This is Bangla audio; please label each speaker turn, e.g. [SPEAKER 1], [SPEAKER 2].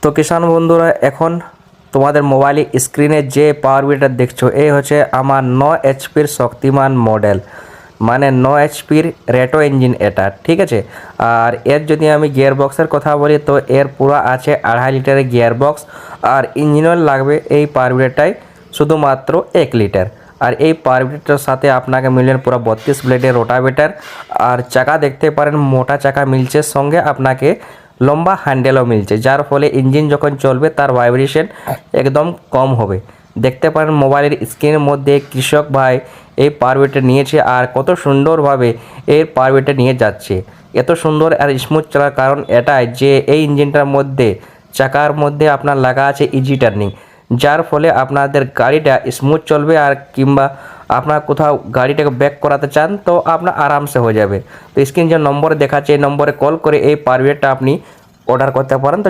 [SPEAKER 1] তো কিষাণ বন্ধুরা, এখন তোমাদের মোবাইলে স্ক্রিনে যে পাওয়ার বিটার দেখছো, এই হচ্ছে আমার 9 এইচপির শক্তিমান মডেল, মানে 9 এইচপির রেটো ইঞ্জিন এটা, ঠিক আছে। আর এর যদি আমি গিয়ার বক্সের কথা বলি, তো এর পুরো আছে 2.5 লিটারের গিয়ার বক্স, আর ইঞ্জিন অয়েল লাগবে এই পাওয়ার বিটারটাই শুধুমাত্র 1 লিটার। আর এই পাওয়ার বিটারটার সাথে আপনাকে মিলবেন পুরো 32 ব্লেডের রোটাভেটার, আর চাকা দেখতে পারেন মোটা চাকা মিলছে, সঙ্গে আপনাকে লম্বা হ্যান্ডেলও মিলছে, যার ফলে ইঞ্জিন যখন চলবে তার ভাইব্রেশন একদম কম হবে। দেখতে পারেন মোবাইলের স্ক্রিনের মধ্যে কৃষক ভাই এই পাওয়ার বিটার নিয়েছে, আর কত সুন্দরভাবে এই পাওয়ার বিটার নিয়ে যাচ্ছে। এত সুন্দর আর স্মুথ চলার কারণ এটাই যে এই ইঞ্জিনটার মধ্যে চাকার মধ্যে আপনার লাগা আছে ইজি টার্নিং, যার ফলে আপনাদের গাড়িটা স্মুথ চলবে। আর কিংবা আপনার কোথাও গাড়িটাকে ব্যাক করাতে চান তো আপনার আরামসে হয়ে যাবে। তো স্ক্রিন যে নম্বরে দেখাচ্ছে এই নম্বরে কল করে এই পাওয়ার বিটারটা আপনি অর্ডার করতে পারেন। তো